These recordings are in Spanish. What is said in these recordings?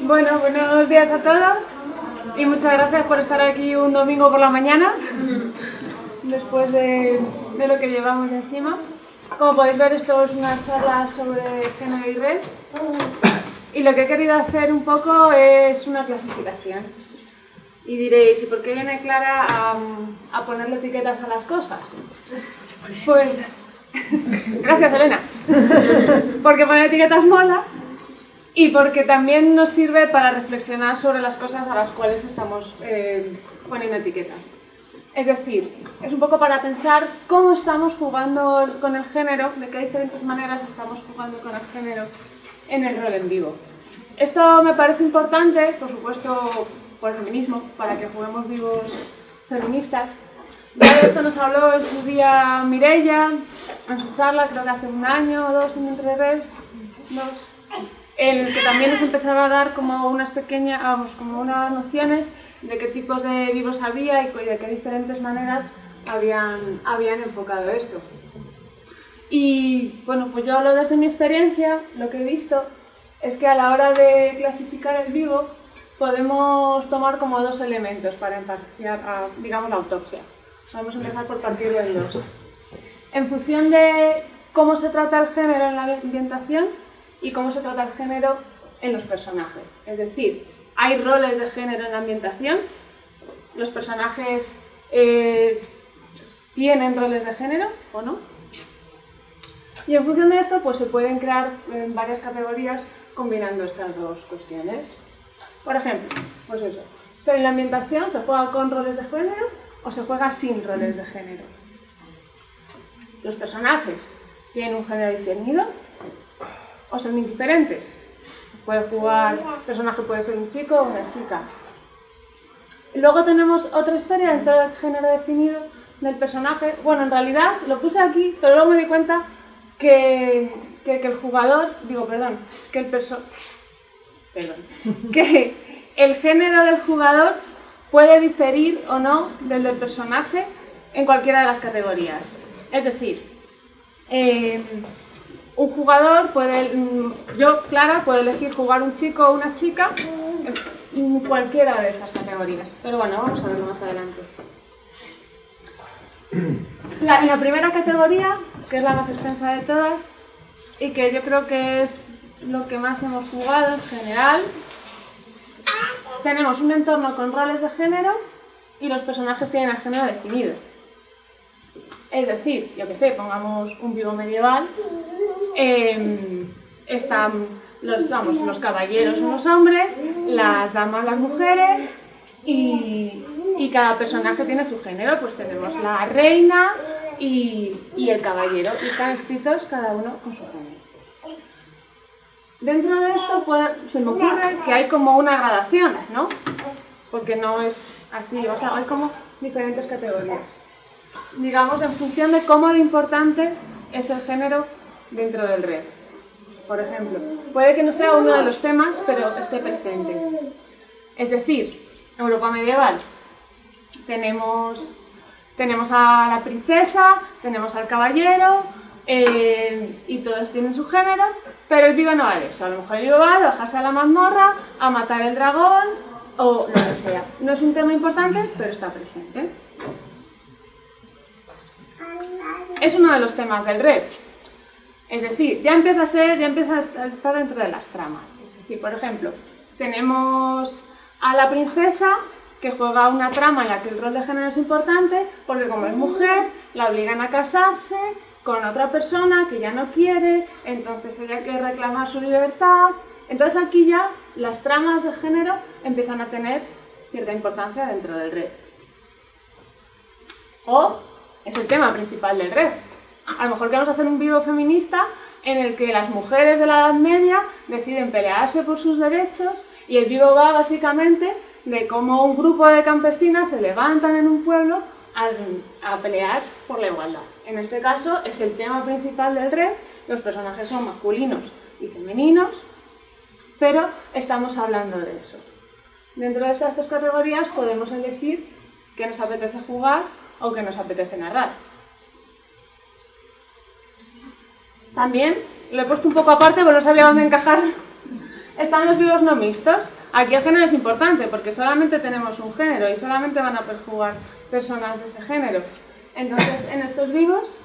Bueno, buenos días a todos y muchas gracias por estar aquí un domingo por la mañana, después de lo que llevamos encima. Como podéis ver, esto es una charla sobre género y red, y lo que he querido hacer un poco es una clasificación. Y diréis, ¿y por qué viene Clara a ponerle etiquetas a las cosas? Pues, gracias Elena, porque poner etiquetas mola. Y porque también nos sirve para reflexionar sobre las cosas a las cuales estamos poniendo etiquetas. Es decir, es un poco para pensar cómo estamos jugando con el género, de qué diferentes maneras estamos jugando con el género en el rol en vivo. Esto me parece importante, por supuesto, por el feminismo, para que juguemos vivos feministas. Ya de esto nos habló en su día Mireia, en su charla, creo que hace un año o dos en Entre Revs, en el que también nos empezaba a dar como unas pequeñas, como unas nociones de qué tipos de vivos había y de qué diferentes maneras habían enfocado esto. Y bueno, pues yo hablo desde mi experiencia, lo que he visto es que a la hora de clasificar el vivo podemos tomar como dos elementos para imparciar, digamos, la autopsia. Vamos a empezar por partirlo en dos. En función de cómo se trata el género en la ambientación y cómo se trata el género en los personajes. Es decir, hay roles de género en la ambientación, los personajes tienen roles de género o no. Y en función de esto, pues se pueden crear varias categorías combinando estas dos cuestiones. Por ejemplo, pues eso, en la ambientación se juega con roles de género o se juega sin roles de género. Los personajes tienen un género definido o son indiferentes. Puede jugar, el personaje puede ser un chico o una chica. Luego tenemos otra historia dentro del género definido del personaje. Bueno, en realidad lo puse aquí, pero luego me di cuenta que el jugador, que el género del jugador puede diferir o no del personaje en cualquiera de las categorías. Es decir, un jugador Clara, puedo elegir jugar un chico o una chica en cualquiera de estas categorías. Pero bueno, vamos a verlo más adelante. En la primera categoría, que es la más extensa de todas, y que yo creo que es lo que más hemos jugado en general, tenemos un entorno con roles de género y los personajes tienen el género definido. Es decir, yo que sé, pongamos un vivo medieval, están los caballeros son los hombres, las damas las mujeres y cada personaje tiene su género. Pues tenemos la reina y el caballero, y están escritos cada uno con su género. Dentro de esto se me ocurre que hay como una gradación, ¿no? Porque no es así, o sea, hay como diferentes categorías. Digamos, en función de cómo de importante es el género dentro del red. Por ejemplo, puede que no sea uno de los temas, pero esté presente. Es decir, en Europa medieval tenemos a la princesa, tenemos al caballero, y todos tienen su género, pero el vivo no va de eso. A lo mejor el vivo va a bajarse a la mazmorra, a matar el dragón o lo que sea. No es un tema importante, pero está presente. Es uno de los temas del red. Es decir, ya empieza a estar dentro de las tramas. Es decir, por ejemplo, tenemos a la princesa que juega una trama en la que el rol de género es importante, porque como es mujer, la obligan a casarse con otra persona que ya no quiere, entonces ella quiere reclamar su libertad. Entonces aquí ya las tramas de género empiezan a tener cierta importancia dentro del red. O es el tema principal del red. A lo mejor queremos hacer un vivo feminista en el que las mujeres de la Edad Media deciden pelearse por sus derechos, y el vivo va básicamente de cómo un grupo de campesinas se levantan en un pueblo a pelear por la igualdad. En este caso es el tema principal del red, los personajes son masculinos y femeninos, pero estamos hablando de eso. Dentro de estas dos categorías podemos elegir qué nos apetece jugar o qué nos apetece narrar. También lo he puesto un poco aparte porque no sabía dónde encajar Están los vivos no mixtos. Aquí el género es importante porque solamente tenemos un género y solamente van a poder jugar personas de ese género. Entonces, en estos vivos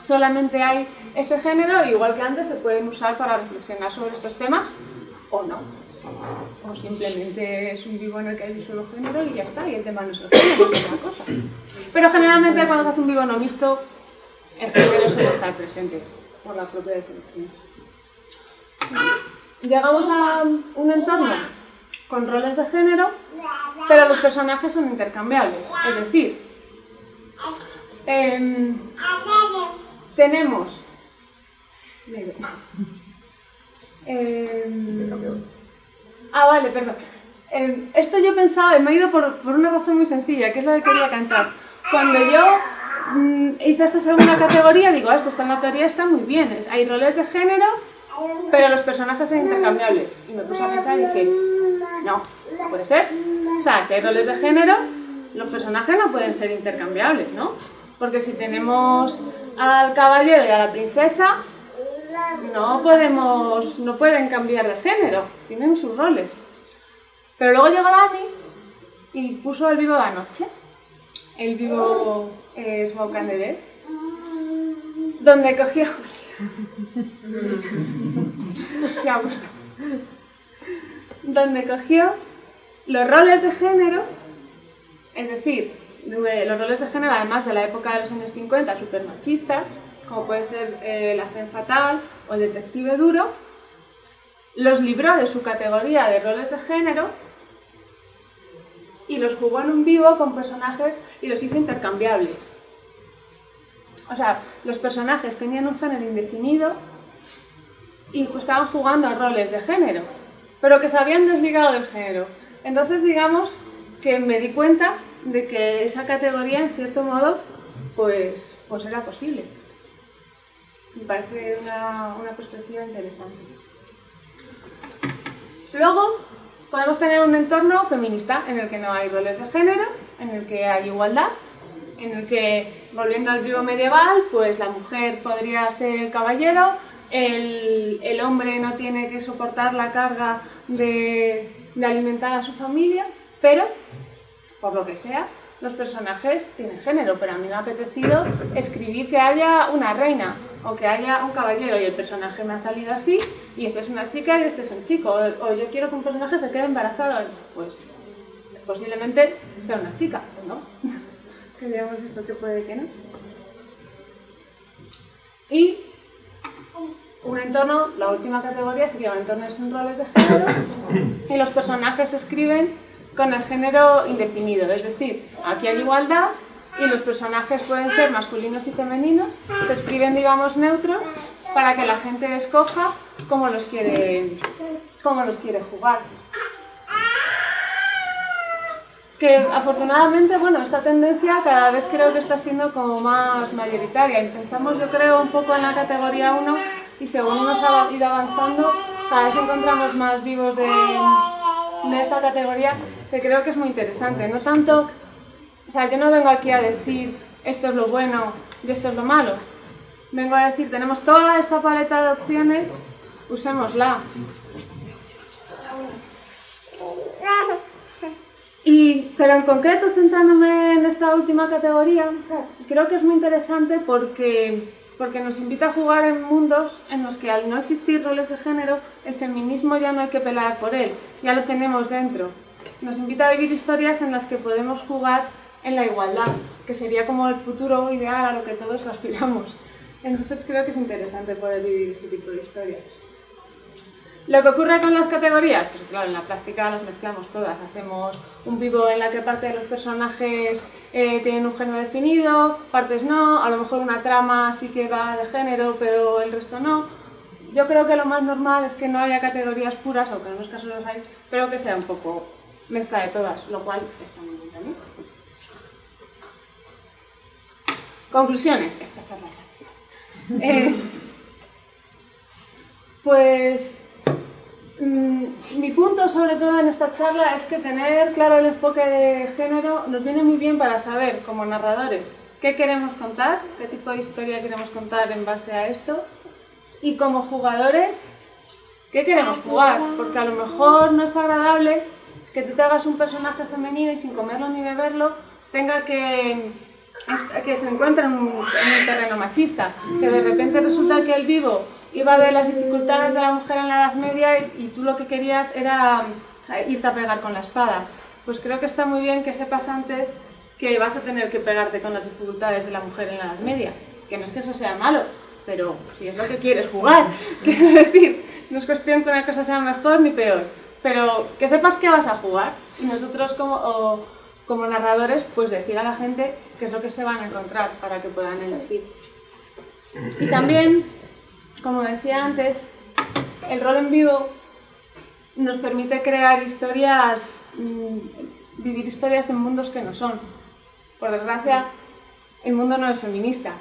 solamente hay ese género, igual que antes se pueden usar para reflexionar sobre estos temas o no. O simplemente es un vivo en el que hay un solo género y ya está, y el tema no es el género, es otra cosa. Pero generalmente cuando se hace un vivo no mixto, el género suele estar presente por la propia definición. Llegamos a un entorno con roles de género, pero los personajes son intercambiables. Es decir, tenemos... vale, perdón. Esto yo pensaba, me he ido por una razón muy sencilla, que es lo que quería cantar. Cuando yo hice esta segunda categoría, digo, esto está en la teoría, está muy bien. Hay roles de género, pero los personajes son intercambiables. Y me puse a pensar y dije, no puede ser. O sea, si hay roles de género, los personajes no pueden ser intercambiables, ¿no? Porque si tenemos al caballero y a la princesa, no pueden cambiar de género, tienen sus roles. Pero luego llegó Dani y puso el vivo de anoche, el vivo Smoke and the Dead, donde cogió... Se ha gustado. Donde cogió los roles de género, es decir, los roles de género además de la época de los años 50, súper machistas, como puede ser el Femme Fatale o el detective duro, los libró de su categoría de roles de género y los jugó en un vivo con personajes y los hizo intercambiables. O sea, los personajes tenían un género indefinido y estaban jugando a roles de género, pero que se habían desligado del género. Entonces, digamos que me di cuenta de que esa categoría, en cierto modo, pues era posible. Me parece una perspectiva interesante. Luego, podemos tener un entorno feminista en el que no hay roles de género, en el que hay igualdad, en el que, volviendo al vivo medieval, pues la mujer podría ser el caballero, el hombre no tiene que soportar la carga de alimentar a su familia, pero, por lo que sea, los personajes tienen género, pero a mí me ha apetecido escribir que haya una reina o que haya un caballero y el personaje me ha salido así y este es una chica y este es un chico, o yo quiero que un personaje se quede embarazado, pues posiblemente sea una chica, ¿o no? Que veamos esto que puede que no. Y un entorno, la última categoría sería un entorno sin roles de género y los personajes se escriben con el género indefinido, es decir, aquí hay igualdad y los personajes pueden ser masculinos y femeninos, se escriben, digamos, neutros para que la gente escoja cómo los quiere jugar. Que afortunadamente, bueno, esta tendencia cada vez creo que está siendo como más mayoritaria. Empezamos, yo creo, un poco en la categoría 1 y según hemos ido avanzando, cada vez encontramos más vivos de esta categoría, que creo que es muy interesante. No tanto, o sea, yo no vengo aquí a decir esto es lo bueno y esto es lo malo. Vengo a decir, tenemos toda esta paleta de opciones, usémosla. Pero en concreto, centrándome en esta última categoría, creo que es muy interesante porque nos invita a jugar en mundos en los que al no existir roles de género, el feminismo ya no hay que pelear por él, ya lo tenemos dentro. Nos invita a vivir historias en las que podemos jugar en la igualdad, que sería como el futuro ideal a lo que todos aspiramos. Entonces creo que es interesante poder vivir ese tipo de historias. Lo que ocurre con las categorías, pues claro, en la práctica las mezclamos todas. Hacemos un vivo en la que parte de los personajes tienen un género definido, partes no, a lo mejor una trama sí que va de género, pero el resto no. Yo creo que lo más normal es que no haya categorías puras, aunque en unos casos los hay, pero que sea un poco mezcla de todas, lo cual está muy bien también. Conclusiones, esta es la pues mi punto sobre todo en esta charla es que tener claro el enfoque de género nos viene muy bien para saber, como narradores, qué queremos contar, qué tipo de historia queremos contar en base a esto, y como jugadores, ¿Qué queremos jugar? Porque a lo mejor no es agradable que tú te hagas un personaje femenino y sin comerlo ni beberlo tenga que se encuentre en un terreno machista. Que de repente resulta que el vivo iba de las dificultades de la mujer en la Edad Media y tú lo que querías era irte a pegar con la espada. Pues creo que está muy bien que sepas antes que vas a tener que pegarte con las dificultades de la mujer en la Edad Media. Que no es que eso sea malo, pero si es lo que quieres jugar, quiero decir, no es cuestión que una cosa sea mejor ni peor, pero que sepas que vas a jugar y nosotros como narradores pues decir a la gente qué es lo que se van a encontrar para que puedan elegir. Y también, como decía antes, el rol en vivo nos permite crear historias, vivir historias de mundos que no son. Por desgracia, el mundo no es feminista.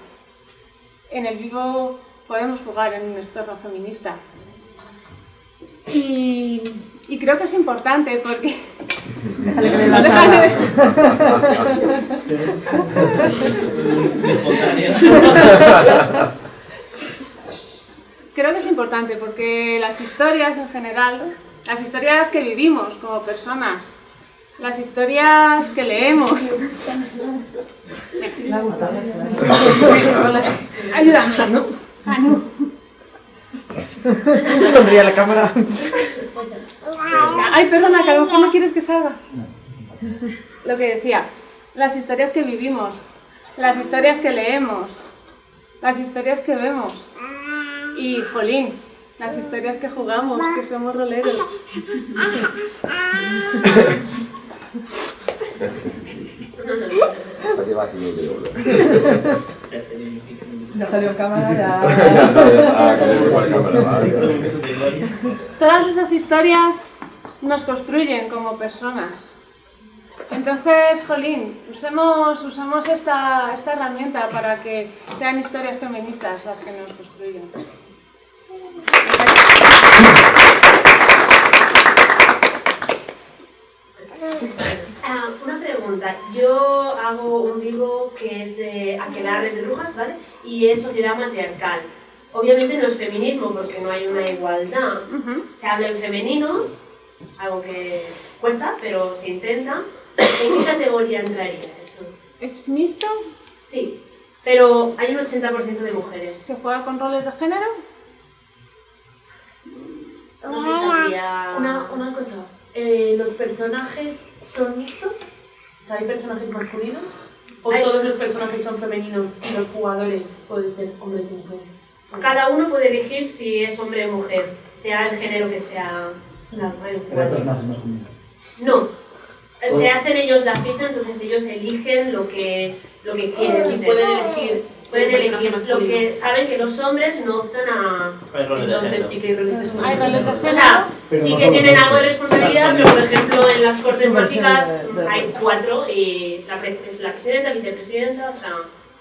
En el vivo podemos jugar en un entorno feminista. Y creo que es importante porque... Creo que es importante porque las historias en general, las historias que vivimos como personas, las historias que leemos... Ayúdame, ¿no? No. Sonríe a la cámara. Ay, perdona, que a lo mejor no quieres que salga. Lo que decía, las historias que vivimos, las historias que leemos, las historias que vemos y, jolín, las historias que jugamos, que somos roleros. Ya salió en cámara, ya... Todas esas historias nos construyen como personas. Entonces, jolín, usemos esta herramienta para que sean historias feministas las que nos construyen. Una pregunta. Yo hago un vivo que es de aquelarres de brujas, ¿vale? Y es sociedad matriarcal. Obviamente no es feminismo porque no hay una igualdad. Se habla en femenino, algo que cuesta, pero se intenta. ¿En qué categoría entraría eso? ¿Es mixto? Sí, pero hay un 80% de mujeres. ¿Se juega con roles de género? Entonces habría... Una cosa, ¿los personajes son mixtos? O sea, ¿hay personajes masculinos? ¿O todos los personajes son femeninos y los jugadores pueden ser hombres y mujeres? Cada uno puede elegir si es hombre o mujer, sea el género que sea el jugador. ¿Personajes masculinos? No, se hacen ellos la ficha, entonces ellos eligen lo que quieren Y ser. pueden elegir lo que saben que los hombres no optan a... Entonces sí que hay roles de Hay roles de O género. sea, Pero sí no que son tienen los algo de hombres. responsabilidad, pero por ejemplo en las cortes mágicas de- hay 4 y es la presidenta, vicepresidenta, o sea,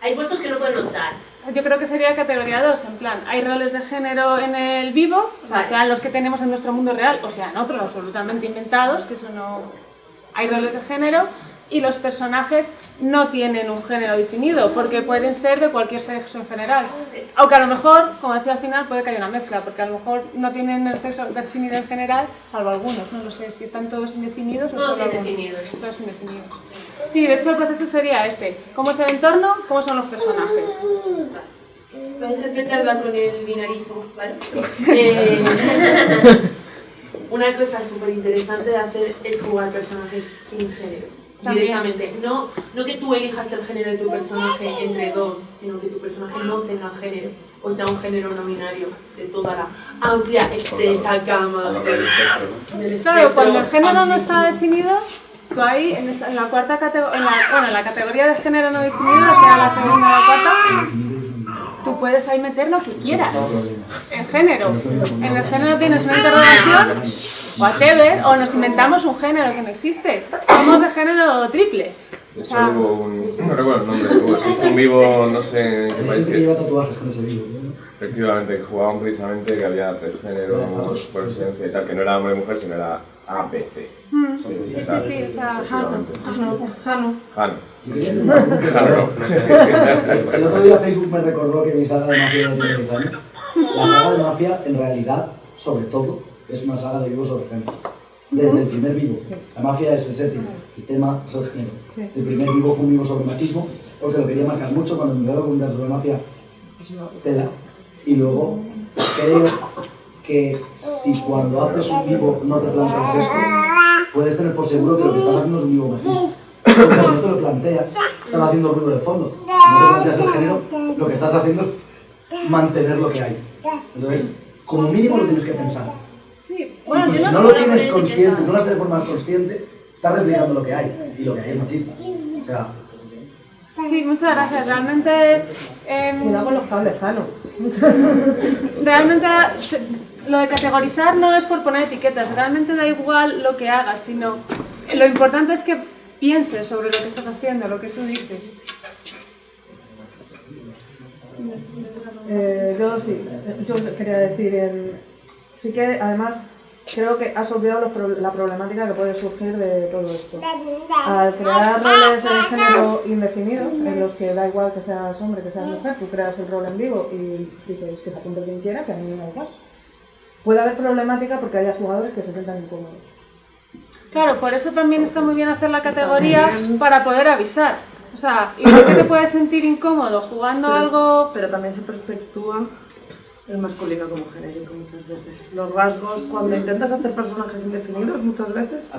hay puestos que no pueden optar. Yo creo que sería categoría 2, en plan, hay roles de género en el vivo, o sea, Vale. sean los que tenemos en nuestro mundo real, o sean otros absolutamente inventados, que eso no... Hay roles de género y los personajes no tienen un género definido, porque pueden ser de cualquier sexo en general. Sí. Aunque a lo mejor, como decía al final, puede que haya una mezcla, porque a lo mejor no tienen el sexo definido en general, salvo algunos, no lo sé, si están todos indefinidos o Todos solo algunos. indefinidos. Todos indefinidos. Sí, de hecho el proceso sería este, ¿cómo es el entorno? ¿Cómo son los personajes? Puedes empezar con el binarismo, ¿vale? Una cosa súper interesante de hacer es jugar personajes sin género. También. Directamente. No que tú elijas el género de tu personaje entre dos, sino que tu personaje no tenga género. O sea, un género no binario de toda la amplia, extensa gama del espectro. Claro, cuando el género no amplísimo. está definido, tú ahí, en la cuarta categoría, en la categoría de género no definido, sea la segunda o la cuarta, tú puedes ahí meter lo que quieras. En género. En el género tienes una interrogación, whatever, o nos inventamos un género que no existe. Somos de género triple. De hecho, hubo no recuerdo el nombre, hubo un vivo, no sé en qué Hay país, gente que lleva tatuajes con ese libro, ¿no? efectivamente, que jugaban precisamente que había 3 géneros por esencia y tal, que no era hombre y mujer, sino era A, B, C. Sí, sí, sí, o sea, Jano. Jano. El otro día Facebook me recordó que mi saga de Mafia no tiene 10 años. La saga de Mafia, en realidad, sobre todo, es una saga de vivos sobre género. Desde el primer vivo. La mafia es el séptimo. El tema es el género. El primer vivo fue un vivo sobre machismo, porque lo quería marcar mucho cuando me doy cuenta sobre mafia tela. Y luego creo que si cuando haces un vivo no te planteas esto, puedes tener por seguro que lo que estás haciendo es un vivo machista. Porque si no te lo planteas, estás haciendo ruido de fondo. Si no te planteas el género, lo que estás haciendo es mantener lo que hay. Entonces, como mínimo lo tienes que pensar. Sí, bueno, Y si no lo tienes consciente, no lo haces de forma consciente, estás replicando lo que hay. Y lo que hay es machista. O sea, sí, muchas gracias. Realmente, Cuidado con los cables, Jano. realmente lo de categorizar no es por poner etiquetas. Realmente da igual lo que hagas, sino lo importante es que pienses sobre lo que estás haciendo, lo que tú dices. Yo sí, yo quería decir, sí que además creo que has obviado la problemática que puede surgir de todo esto. Al crear roles de género indefinido, en los que da igual que seas hombre, que seas mujer, tú creas el rol en vivo y dices que se apunte quien quiera, que a mí me da igual. Puede haber problemática porque haya jugadores que se sientan incómodos. Claro, por eso también está muy bien hacer la categoría para poder avisar. O sea, igual que te puedes sentir incómodo jugando algo... Pero también se perpetúa el masculino como genérico muchas veces. Los rasgos, cuando intentas hacer personajes indefinidos, muchas veces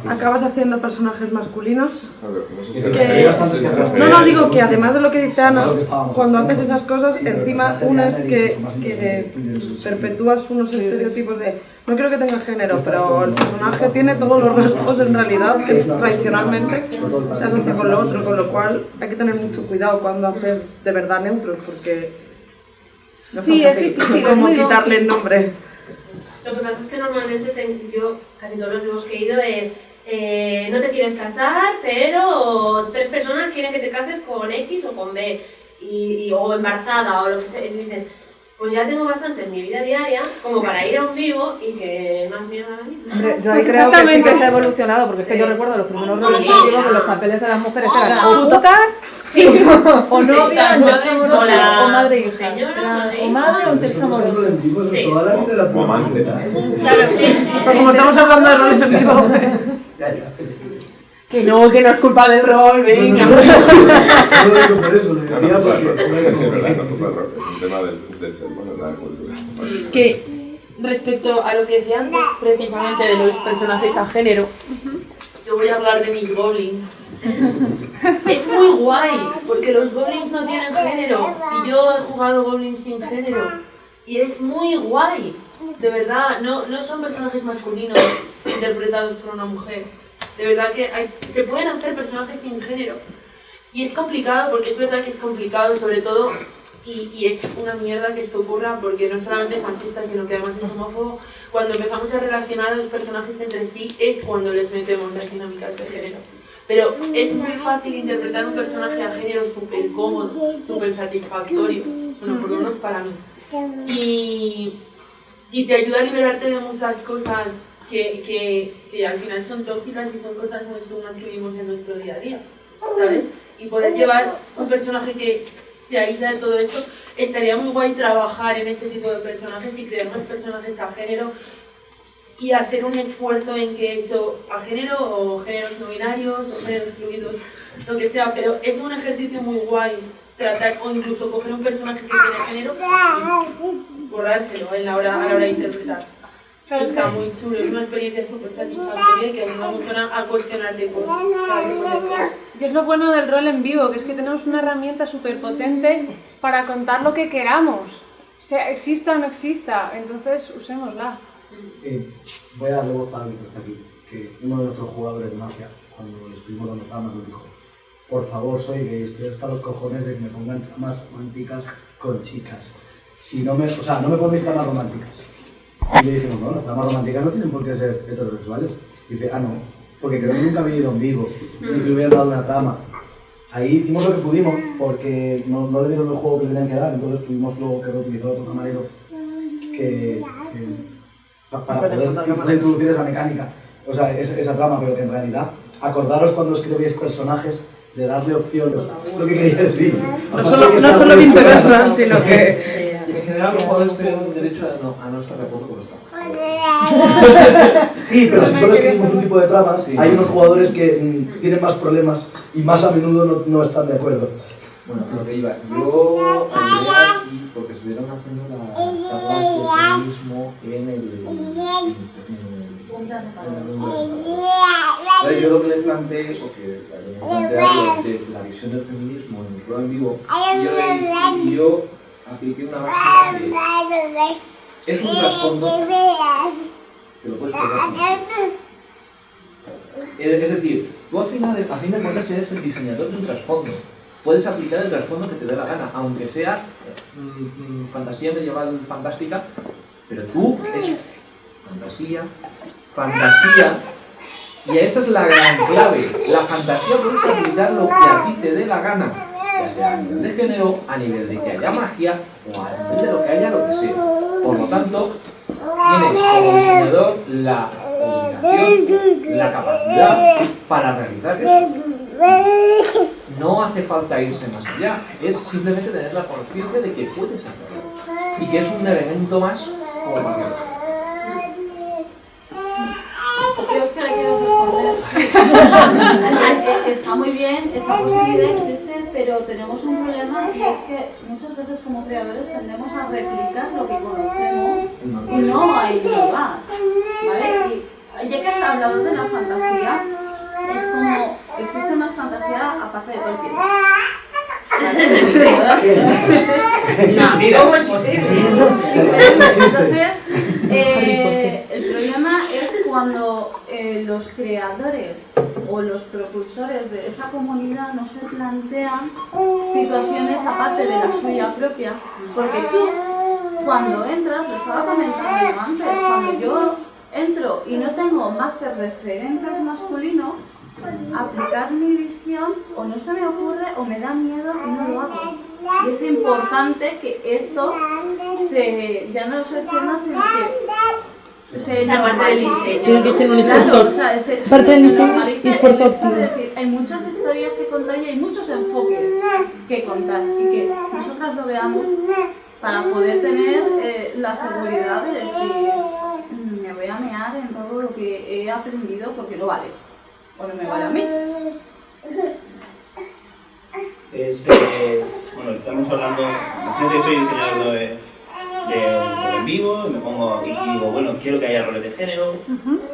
acabas haciendo personajes masculinos. No, digo que además de lo que dice Ana, cuando haces esas cosas, encima una es que perpetúas unos estereotipos de no quiero que tenga género, pero el personaje tiene todos los rasgos en realidad que tradicionalmente se asocia con lo otro, con lo cual hay que tener mucho cuidado cuando haces de verdad neutros, porque no sí, es difícil, cómo quitarle el nombre. Lo que pasa es que normalmente yo, casi todos los vivos que he ido es no te quieres casar, pero 3 personas quieren que te cases con X o con B, o embarazada o lo que sea, y dices, pues ya tengo bastante en mi vida diaria como para ir a un vivo y que más mierda me diga. Hombre, yo ahí creo que sí que se ha evolucionado, porque es que yo recuerdo los primeros roles que digo que los papeles de las mujeres eran o putas, sí, o novia, o madre y hija. señora, O madre o sexo amoroso. Sí. toda la vida la O amante. Claro, sí. Pero como estamos hablando de roles en vivo, que no es culpa del rol, venga. No lo digo por eso, lo decía Es porque... verdad, no culpa del rol, es un tema del ser humano, de la cultura. Que respecto a lo que decía antes, precisamente de los personajes a género, yo voy a hablar de mis goblins. Es muy guay, porque los goblins no tienen género, y yo he jugado goblins sin género, y es muy guay, de verdad, no son personajes masculinos interpretados por una mujer. De verdad que se pueden hacer personajes sin género. Y es complicado, porque es verdad que es complicado, sobre todo, y es una mierda que esto ocurra, porque no solamente es machista, sino que además es homófobo. Cuando empezamos a relacionar a los personajes entre sí, es cuando les metemos las dinámicas de género. Pero es muy fácil interpretar un personaje a género súper cómodo, súper satisfactorio. Bueno, por lo menos para mí. Y te ayuda a liberarte de muchas cosas que al final son tóxicas y son cosas muy chulas que vivimos en nuestro día a día, ¿sabes? Y poder llevar un personaje que se aísla de todo esto, estaría muy guay trabajar en ese tipo de personajes y crear más personajes a género y hacer un esfuerzo en que eso, a género o géneros no binarios o géneros fluidos, lo que sea, pero es un ejercicio muy guay tratar o incluso coger un personaje que tiene género y borrárselo a la hora de interpretar. Está muy chulo, es una experiencia súper satisfactoria que ayuda mucho a cuestionarte cosas. Y es lo bueno del rol en vivo, que es que tenemos una herramienta súper potente para contar lo que queramos, sea exista o no exista, entonces usémosla. Voy a darle voz a alguien que está aquí, que uno de nuestros jugadores de mafia, cuando le estuvimos dando camas, nos dijo: por favor, soy gay, estoy hasta los cojones de que me pongan camas románticas con chicas. Si no me, o sea, no me ponéis camas románticas. Y le dijimos: no, las tramas románticas no tienen por qué ser heterosexuales. Y dice: ah, no, porque creo que nunca había ido en vivo, ni que hubieran dado una trama. Ahí hicimos lo que pudimos, porque no le dieron el juego que le tenían que dar, entonces tuvimos luego que reutilizar otro camarero para poder introducir esa mecánica, o sea, esa trama, pero que en realidad, acordaros cuando escribís personajes de darle opción, lo que quería decir. No solo viceversa, sino que... En general general los jugadores tienen derecho a no estar de acuerdo con esta. Sí, pero si solo escribimos un tipo de tramas, hay unos jugadores que tienen más problemas y más a menudo no están de acuerdo. Bueno, lo que iba, yo entré aquí porque estuvieron haciendo las charlas de feminismo en el Entonces yo lo que les planteé, porque plantearlo desde la visión del feminismo en el programa en vivo, y yo apliqué una máxima que es un trasfondo que lo puedes pegar. Es decir, tú al final de cuentas eres el diseñador de un trasfondo. Puedes aplicar el trasfondo que te dé la gana, aunque sea fantasía medieval fantástica, pero tú es fantasía, y esa es la gran clave. La fantasía puedes aplicar lo que a ti te dé la gana, ya sea a nivel de género, a nivel de que haya magia, o a nivel de lo que haya, lo que sea. Por lo tanto, tienes como diseñador la obligación, la capacidad para realizar eso. No hace falta irse más allá, es simplemente tener la conciencia de que puedes hacerlo y que es un elemento más como cualquier otro. Yo es que le quiero responder. Está muy bien, esa posibilidad existe, pero tenemos un problema y es que muchas veces como creadores tendemos a replicar lo que conocemos y no a innovar, ¿vale? Y ya que has hablado de la fantasía, es como existe más fantasía aparte de Tolkien. ¿Cómo es posible? Entonces, el problema es cuando los creadores o los propulsores de esa comunidad no se plantean situaciones aparte de la suya propia, porque tú cuando entras, lo estaba comentando antes, cuando yo entro y no tengo más que referentes masculinos, aplicar mi visión o no se me ocurre o me da miedo y no lo hago. Y es importante que esto ya no se extienda, sino que esa parte del diseño. Tiene que ser un claro, o sea, parte del diseño normalice y el fuerza hecho de optiva. decir, hay muchas historias que contar y hay muchos enfoques que contar y que nosotras lo veamos para poder tener la seguridad de decir me voy a mear en todo lo que he aprendido porque no vale o no me vale a mí. Bueno, estamos hablando, imagínate que soy diseñador de un en vivo y me pongo y digo, bueno, quiero que haya roles de género,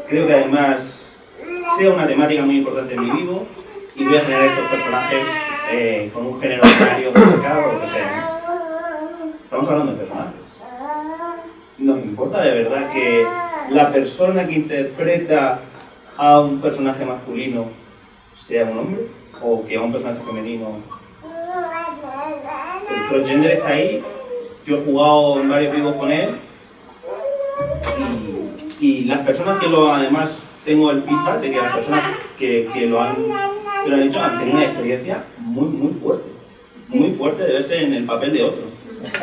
creo que además sea una temática muy importante en mi vivo y voy a generar estos personajes con un género binario marcado o lo que sea. Estamos hablando de personajes. Nos importa de verdad que la persona que interpreta a un personaje masculino sea un hombre o que a un personaje femenino. El crossgender está ahí. Yo he jugado en varios vivos con él y las personas que lo además tengo el feedback de que las personas que lo han hecho han tenido una experiencia muy fuerte de verse en el papel de otro.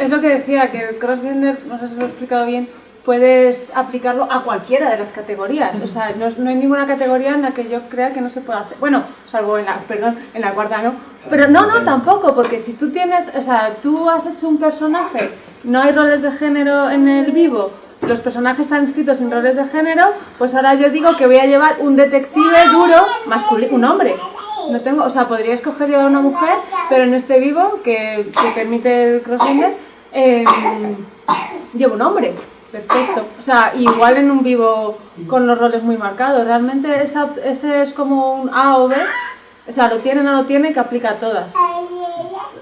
Es lo que decía, que el crossgender, no sé si lo he explicado bien, puedes aplicarlo a cualquiera de las categorías. O sea, no hay ninguna categoría en la que yo crea que no se pueda hacer. Bueno, salvo en la cuarta no. Pero no, tampoco, porque si tú tienes, o sea, tú has hecho un personaje, no hay roles de género en el vivo, los personajes están escritos sin roles de género, pues ahora yo digo que voy a llevar un detective duro masculino, un hombre. No tengo, o sea, podría escoger llevar una mujer, pero en este vivo que permite el crossgender, llevo un hombre. Perfecto. O sea, igual en un vivo con los roles muy marcados. Realmente ese es como un A o B. O sea, lo tiene o no lo tiene, que aplica a todas.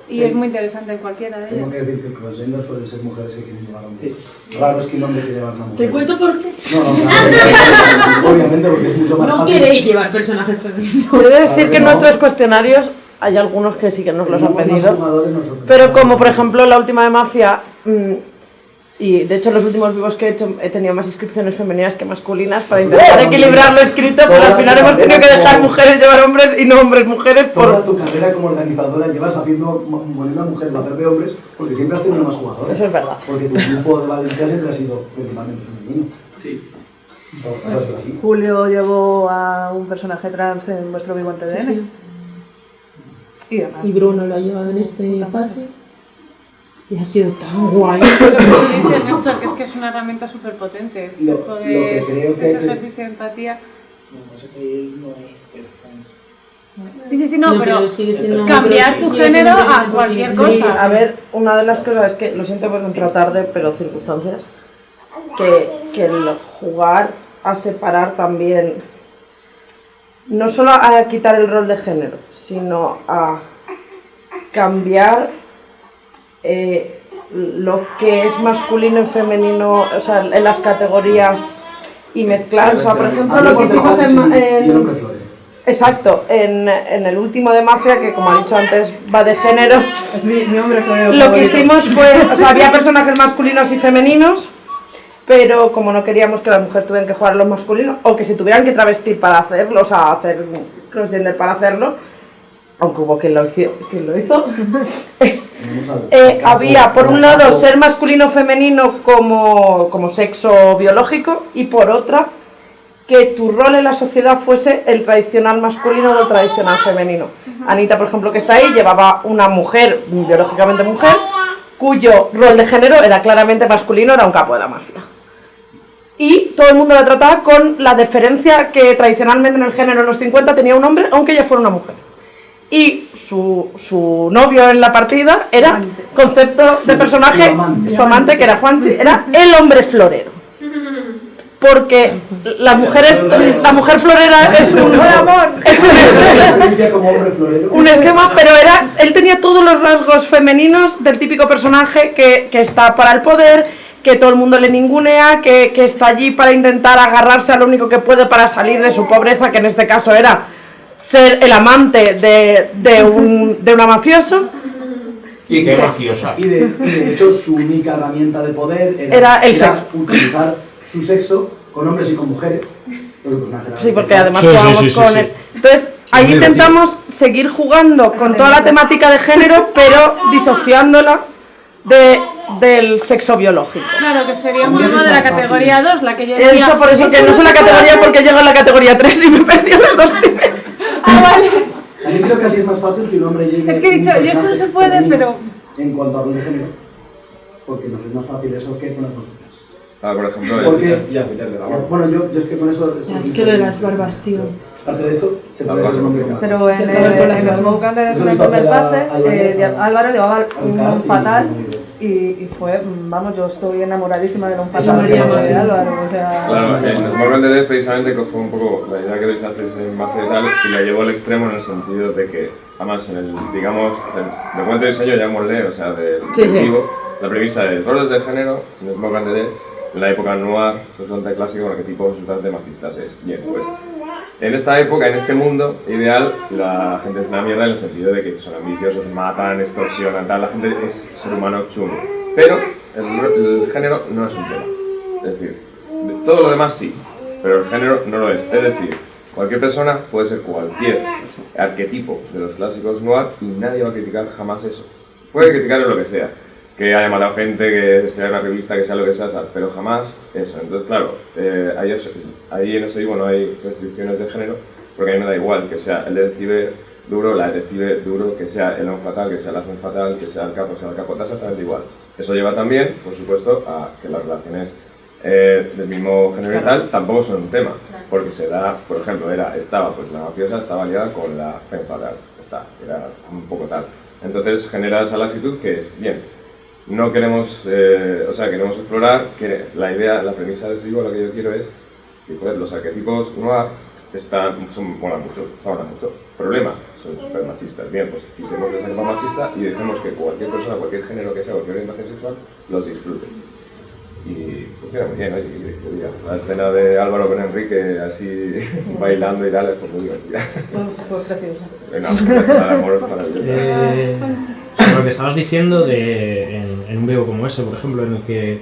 Y es muy interesante en cualquiera de ellas. Tengo que decir que el crossgender suelen ser mujeres que quieren llevar a hombres. Raro es que un hombre quiera llevar a una mujer. ¿Te cuento por qué? No, obviamente porque es mucho más fácil. No queréis llevar personajes femeninos. Debo decir que en nuestros cuestionarios hay algunos que sí que nos los han pedido. Pero como por ejemplo la última de Mafia, y de hecho en los últimos vivos que he hecho he tenido más inscripciones femeninas que masculinas para intentar equilibrar lo escrito, pero al final hemos tenido que dejar mujeres llevar hombres y no hombres mujeres. Toda tu carrera como organizadora llevas haciendo una mujer papel de hombres porque siempre has tenido más jugadores. Eso es verdad. Porque tu grupo de Valencia siempre ha sido principalmente femenino. Sí. Julio llevó a un personaje trans en vuestro vivo en TDN. Sí. Y Bruno lo ha llevado en este pase. Y ha sido tan guay. Lo que tú dices, Néstor, que es que es una herramienta súper potente. Lo que creo que... Ese ejercicio de empatía. Sí, no, pero cambiar tu género a cualquier cosa. Sí, a ver, una de las cosas es que, lo siento por entrar tarde, pero circunstancias, que el jugar a separar también, no solo a quitar el rol de género, sino a cambiar lo que es masculino y femenino, o sea, en las categorías y mezclar, o sea, por ejemplo, lo que hicimos en exacto, en el último de Mafia, que como ha dicho antes va de género, mi hombre florero lo que hicimos fue, o sea, había personajes masculinos y femeninos, pero como no queríamos que las mujeres tuvieran que jugar a los masculinos, o que se tuvieran que travestir para hacerlo, o sea, hacer crossgender para hacerlo, aunque hubo quien lo hizo, había por un lado ser masculino o femenino como sexo biológico, y por otra que tu rol en la sociedad fuese el tradicional masculino o el tradicional femenino. Anita, por ejemplo, que está ahí, llevaba una mujer, biológicamente mujer, cuyo rol de género era claramente masculino, era un capo de la mafia. Y todo el mundo la trataba con la deferencia que tradicionalmente en el género en los 50 tenía un hombre, aunque ella fuera una mujer. Y su novio en la partida era, concepto de personaje, su amante, que era Juanchi, era el hombre florero. Porque la mujer florera es un esquema, pero él tenía todos los rasgos femeninos del típico personaje que está para el poder, que todo el mundo le ningunea, que está allí para intentar agarrarse a lo único que puede para salir de su pobreza, que en este caso era ser el amante de una mafioso. Y qué mafiosa. Y de hecho su única herramienta de poder era utilizar su sexo con hombres y con mujeres. Sí, porque además jugamos con él. Entonces, ahí intentamos seguir jugando con toda la temática de género, pero disociándola del sexo biológico. Claro, que sería un tema de la categoría 2, la que yo decía. He dicho por eso que no sé la categoría porque llego en la categoría 3 y me perdí en los dos primeros. Vale. Yo creo que así es más fácil que un hombre llegue. Es que he dicho, yo esto no se puede, pero... En cuanto a rol de género, porque nos es más fácil eso que con las cosas. Por ejemplo, porque, bueno, yo es que con eso... Es que lo de las barbas, tío. Aparte de eso, se puede hacer un hombre. Pero en el Smoke Under, en el primer pase, Álvaro llevaba un fatal y fue, vamos, yo estoy enamoradísima de un fatal de Álvaro, o sea... Claro, en Smoke Under precisamente cogió un poco la idea que le echaste en Mafia y tal, y la llevó al extremo en el sentido de que, además, en el, digamos, el documento de diseño, llamémosle, o sea, del objetivo, la premisa es roles de género, en Smoke Under, en la época noir, bastante clásico, en el que tipo bastante machistas es. Bien, pues en esta época, en este mundo ideal, la gente es una mierda en el sentido de que son ambiciosos, matan, extorsionan, tal, la gente es ser humano chungo. Pero el género no es un tema. Es decir, todo lo demás sí, pero el género no lo es. Es decir, cualquier persona puede ser cualquier arquetipo de los clásicos noir y nadie va a criticar jamás eso. Puede criticar lo que sea. Que haya matado gente, que sea una revista, que sea lo que sea, pero jamás eso. Entonces, claro, ahí en ese libro no hay restricciones de género, porque a mí me da igual que sea el detective duro, la detective duro, que sea el hombre fatal, que sea la femme fatal, que sea el capo, da exactamente igual. Eso lleva también, por supuesto, a que las relaciones del mismo género y tal tampoco son un tema, porque se da, por ejemplo, estaba pues la mafiosa estaba liada con la femme fatal, era un poco tal. Entonces genera esa laxitud que es, bien, no queremos, queremos explorar, que la idea, la premisa de ese libro, lo que yo quiero es que joder, los arquetipos noir molan mucho. Problema, son súper machistas. Bien, pues quitemos el género machista y dejemos que cualquier persona, cualquier género que sea, cualquier orientación sexual, los disfrute. Y funciona muy bien, oye, la escena de Álvaro con Enrique así bailando y tal, es muy divertida. Pues preciosa. El amor es maravilloso. Sobre lo que estabas diciendo en un video como ese, por ejemplo, en el que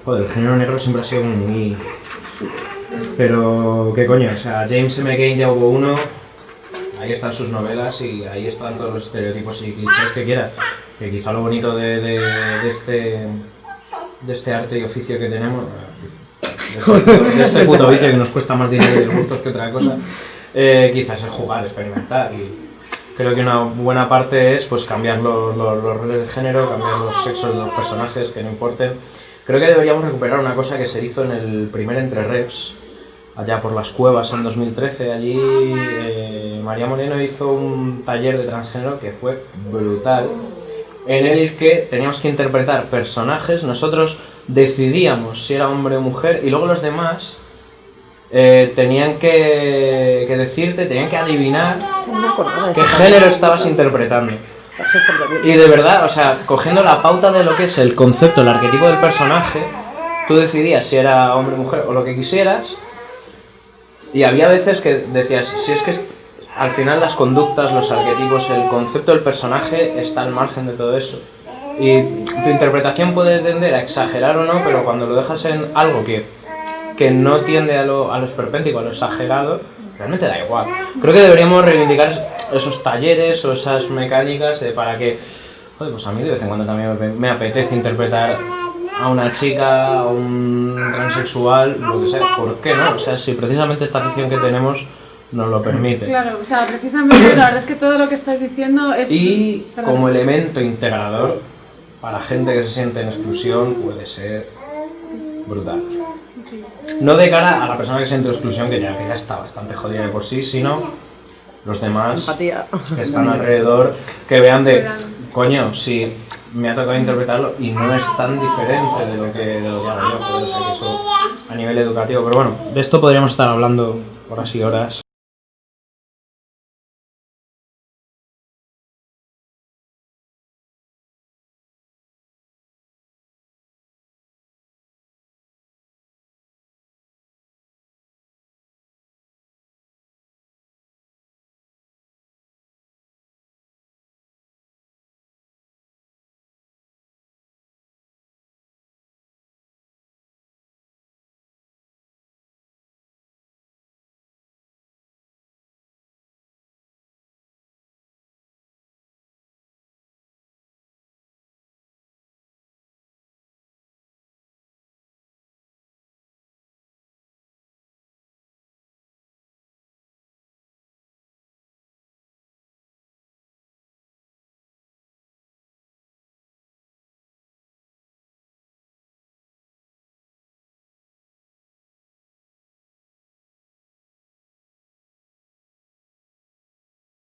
el género negro siempre ha sido como muy... Pero, ¿qué coño? O sea, James M. Cain ya hubo uno, ahí están sus novelas y ahí están todos los estereotipos y clichés que quieras. Que quizá lo bonito de este arte y oficio que tenemos, de este puto vicio que nos cuesta más dinero y gustos que otra cosa, quizás es jugar, experimentar Creo que una buena parte es pues cambiar los roles de género, cambiar los sexos de los personajes, que no importen. Creo que deberíamos recuperar una cosa que se hizo en el primer Entre Reps, allá por las cuevas en 2013. Allí María Moreno hizo un taller de transgénero que fue brutal, en el que teníamos que interpretar personajes, nosotros decidíamos si era hombre o mujer y luego los demás tenían que decirte, tenían que adivinar qué género estabas interpretando. Y de verdad, o sea, cogiendo la pauta de lo que es el concepto, el arquetipo del personaje, tú decidías si era hombre o mujer o lo que quisieras, y había veces que decías, si es que al final las conductas, los arquetipos, el concepto del personaje está al margen de todo eso. Y tu interpretación puede tender a exagerar o no, pero cuando lo dejas en algo que no tiende a lo esperpéntico, a lo exagerado, realmente da igual. Creo que deberíamos reivindicar esos talleres o esas mecánicas para que, joder, pues a mí de vez en cuando también me apetece interpretar a una chica, a un transexual, lo que sea, ¿por qué no? O sea, si precisamente esta afición que tenemos nos lo permite. Claro, o sea, precisamente la verdad es que todo lo que estáis diciendo es... Y como elemento integrador, para gente que se siente en exclusión, puede ser brutal. No de cara a la persona que siente exclusión, que ya está bastante jodida de por sí, sino los demás que están alrededor, que vean de, coño, si me ha tocado interpretarlo y no es tan diferente de lo que hago yo, o sea, que eso a nivel educativo. Pero bueno, de esto podríamos estar hablando horas y horas.